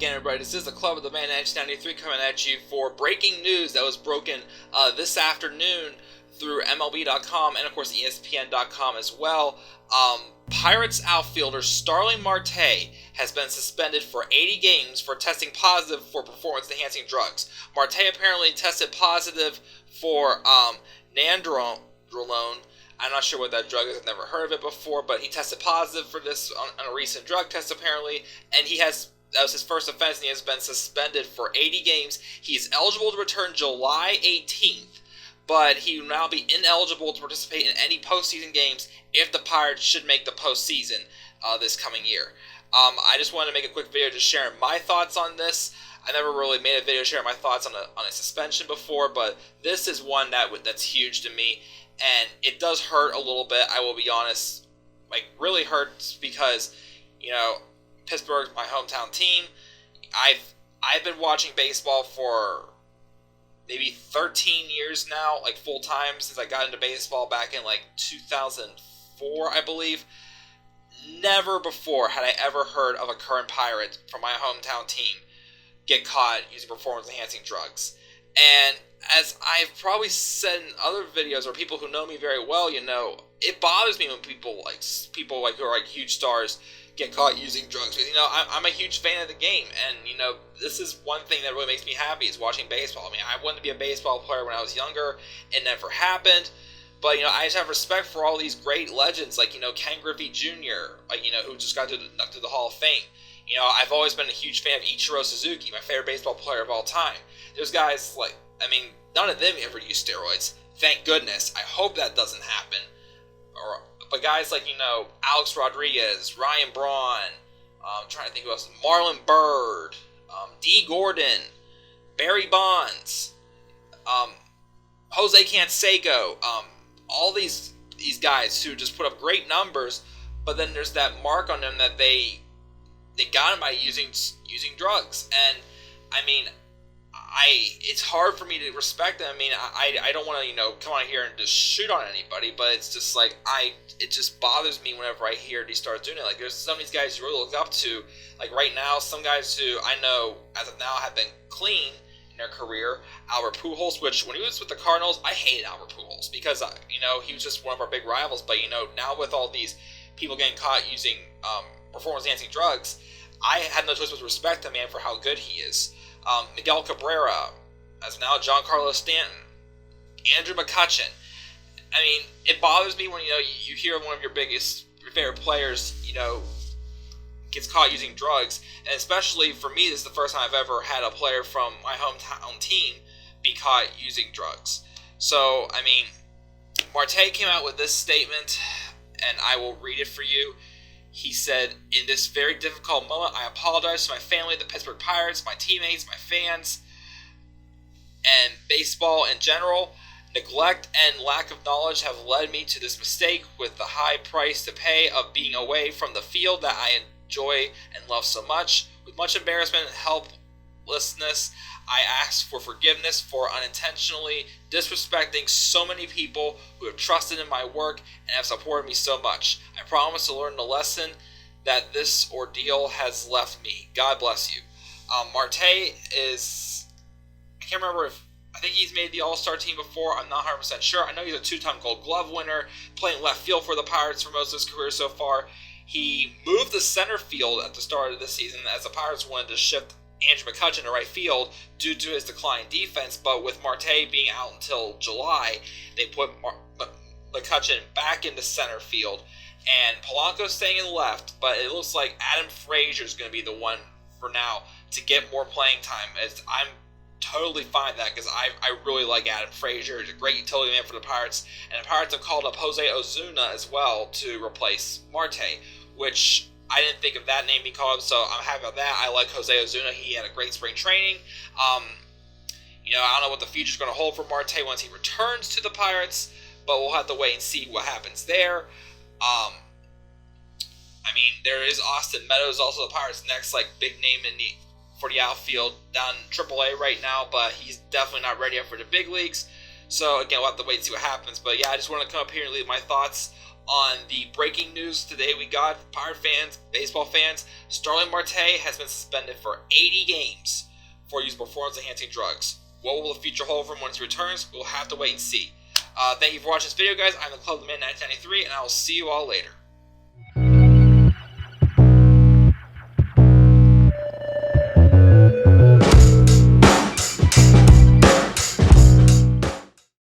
again, everybody. This is the Club of the Man 93 coming at you for breaking news that was broken this afternoon through MLB.com and, of course, ESPN.com as well. Pirates outfielder Starling Marte has been suspended for 80 games for testing positive for performance-enhancing drugs. Marte apparently tested positive for nandrolone. I'm not sure what that drug is. I've never heard of it before, but he tested positive for this on a recent drug test, apparently, and that was his first offense, and he has been suspended for 80 games. He's eligible to return July 18th, but he will now be ineligible to participate in any postseason games if the Pirates should make the postseason this coming year. I just wanted to make a quick video just sharing my thoughts on this. I never really made a video sharing my thoughts on a suspension before, but this is one that's huge to me. And it does hurt a little bit, I will be honest. Like, really hurts because, Pittsburgh's my hometown team. I've been watching baseball for maybe 13 years now, like full-time, since I got into baseball back in, 2004, I believe. Never before had I ever heard of a current Pirate from my hometown team get caught using performance-enhancing drugs. And as I've probably said in other videos, or people who know me very well, it bothers me when people who are huge stars get caught using drugs. Because, I'm a huge fan of the game, and this is one thing that really makes me happy is watching baseball. I mean, I wanted to be a baseball player when I was younger. It never happened, but I just have respect for all these great legends, like Ken Griffey Jr., who just got to the Hall of Fame. I've always been a huge fan of Ichiro Suzuki, my favorite baseball player of all time. There's guys none of them ever use steroids. Thank goodness. I hope that doesn't happen. But guys like, Alex Rodriguez, Ryan Braun, I'm trying to think who else, Marlon Byrd, Dee Gordon, Barry Bonds, Jose Canseco, all these guys who just put up great numbers, but then there's that mark on them that they got him by using drugs. And it's hard for me to respect them. I don't want to come on here and just shoot on anybody, but it's just it just bothers me whenever I hear these start doing it. There's some of these guys you really look up to. Right now, some guys who I know as of now have been clean in their career. Albert Pujols, which when he was with the Cardinals, I hated Albert Pujols because he was just one of our big rivals. But now with all these people getting caught using performance-enhancing drugs, I had no choice but to respect the man for how good he is. Miguel Cabrera, as now Giancarlo Stanton, Andrew McCutchen. It bothers me when you hear one of your favorite players gets caught using drugs, and especially for me, this is the first time I've ever had a player from my hometown team be caught using drugs. So Marte came out with this statement, and I will read it for you. He said, "In this very difficult moment, I apologize to my family, the Pittsburgh Pirates, my teammates, my fans, and baseball in general. Neglect and lack of knowledge have led me to this mistake with the high price to pay of being away from the field that I enjoy and love so much. With much embarrassment and helplessness, I ask for forgiveness for unintentionally disrespecting so many people who have trusted in my work and have supported me so much. I promise to learn the lesson that this ordeal has left me. God bless you." Marte is, I can't remember I think he's made the All-Star team before. I'm not 100% sure. I know he's a two-time Gold Glove winner, playing left field for the Pirates for most of his career so far. He moved to center field at the start of this season as the Pirates wanted to shift Andrew McCutchen to right field due to his declining defense, but with Marte being out until July, they put McCutchen back into center field, and Polanco's staying in left, but it looks like Adam Frazier is going to be the one for now to get more playing time. I'm totally fine with that because I really like Adam Frazier. He's a great utility man for the Pirates, and the Pirates have called up Jose Ozuna as well to replace Marte, which I didn't think of that name being called up, so I'm happy about that. I like Jose Ozuna. He had a great spring training. I don't know what the future's going to hold for Marte once he returns to the Pirates, but we'll have to wait and see what happens there. There is Austin Meadows, also the Pirates' next big name for the outfield down in AAA right now, but he's definitely not ready yet for the big leagues. So again, we'll have to wait and see what happens. But yeah, I just want to come up here and leave my thoughts On the breaking news today we got, Pirate fans, baseball fans, Starling Marte has been suspended for 80 games for use of performance-enhancing drugs. What will the future hold for him once he returns? We'll have to wait and see. Thank you for watching this video, guys. I'm the Club of the Man 1993, and I will see you all later.